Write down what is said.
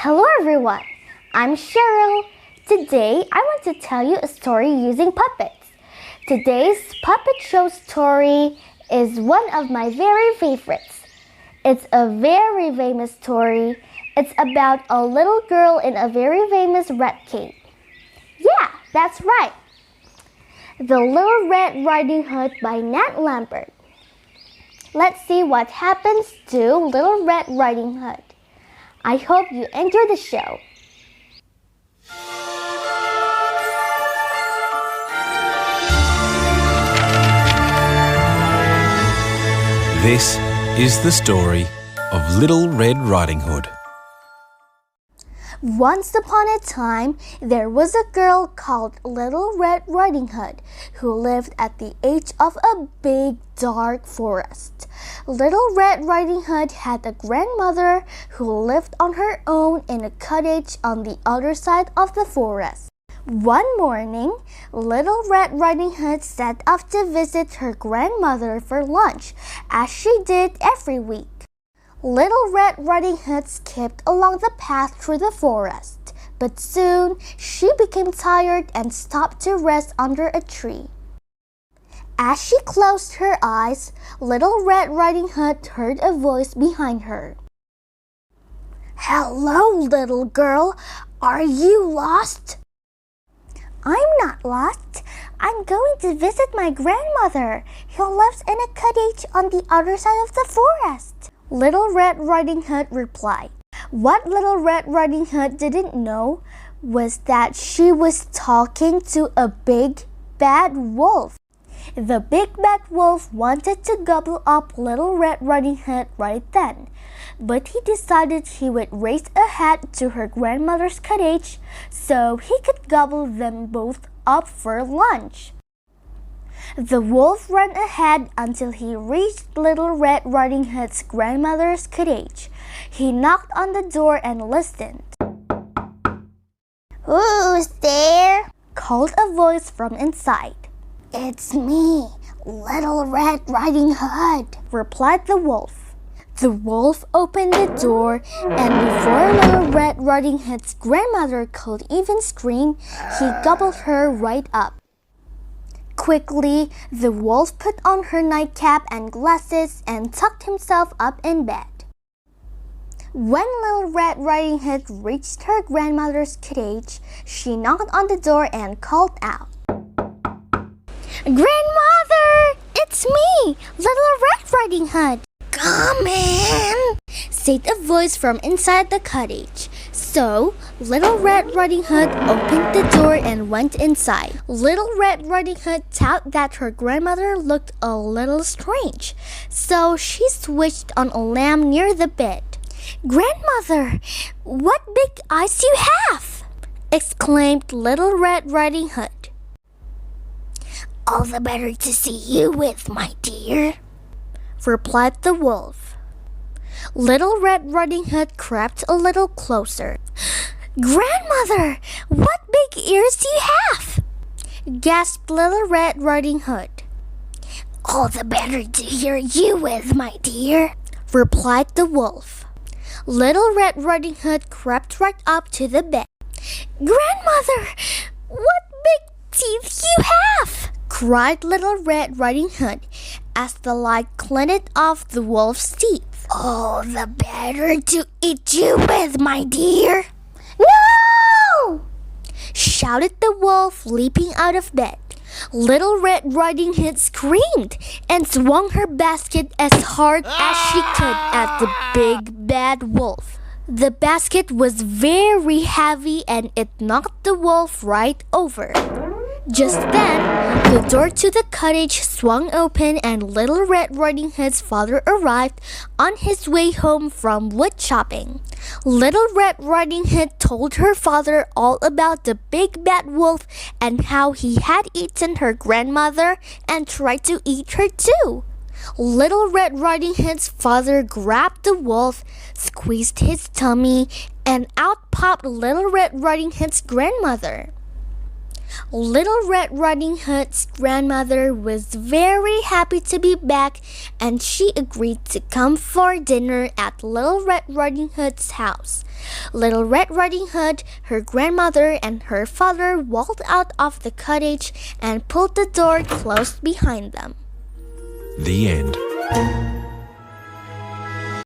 Hello everyone, I'm Sheryl. Today I want to tell you a story using puppets. Today's puppet show story is one of my very favorites. It's a very famous story. It's about a little girl in a very famous red cape. Yeah, that's right. The Little Red Riding Hood by Nat Lambert. Let's see what happens to Little Red Riding Hood. I hope you enjoy the show. This is the story of Little Red Riding Hood. Once upon a time, there was a girl called Little Red Riding Hood who lived at the edge of a big, dark forest. Little Red Riding Hood had a grandmother who lived on her own in a cottage on the other side of the forest. One morning, Little Red Riding Hood set off to visit her grandmother for lunch, as she did every week. Little Red Riding Hood skipped along the path through the forest, but soon she became tired and stopped to rest under a tree. As she closed her eyes, Little Red Riding Hood heard a voice behind her. "Hello, little girl. Are you lost?" "I'm not lost. I'm going to visit my grandmother, who lives in a cottage on the other side of the forest," Little Red Riding Hood replied. What Little Red Riding Hood didn't know was that she was talking to a big, bad wolf. The big bad wolf wanted to gobble up Little Red Riding Hood right then, but he decided he would race ahead to her grandmother's cottage so he could gobble them both up for lunch. The wolf ran ahead until he reached Little Red Riding Hood's grandmother's cottage. He knocked on the door and listened. "Who's there?" called a voice from inside. "It's me, Little Red Riding Hood," replied the wolf. The wolf opened the door, and before Little Red Riding Hood's grandmother could even scream, he gobbled her right up. Quickly, the wolf put on her nightcap and glasses and tucked himself up in bed. When Little Red Riding Hood reached her grandmother's cottage, she knocked on the door and called out, "Grandmother, it's me, Little Red Riding Hood." "Come in," said a voice from inside the cottage. So, Little Red Riding Hood opened the door and went inside. Little Red Riding Hood thought that her grandmother looked a little strange, so she switched on a lamp near the bed. "Grandmother, what big eyes you have!" exclaimed Little Red Riding Hood. "All the better to see you with, my dear," replied the wolf. Little Red Riding Hood crept a little closer. "Grandmother, what big ears do you have?" gasped Little Red Riding Hood. "All the better to hear you with, my dear," replied the wolf. Little Red Riding Hood crept right up to the bed. "Grandmother, what big teeth you have!" cried Little Red Riding Hood as the light glinted off the wolf's teeth. "All the better to eat you with, my dear." "No!" shouted the wolf, leaping out of bed. Little Red Riding Hood screamed and swung her basket as hard as she could at the big bad wolf. The basket was very heavy and it knocked the wolf right over. Just then, the door to the cottage swung open and Little Red Riding Hood's father arrived on his way home from wood chopping. Little Red Riding Hood told her father all about the big bad wolf and how he had eaten her grandmother and tried to eat her too. Little Red Riding Hood's father grabbed the wolf, squeezed his tummy, and out popped Little Red Riding Hood's grandmother. Little Red Riding Hood's grandmother was very happy to be back, and she agreed to come for dinner at Little Red Riding Hood's house. Little Red Riding Hood, her grandmother, and her father walked out of the cottage and pulled the door closed behind them. The end.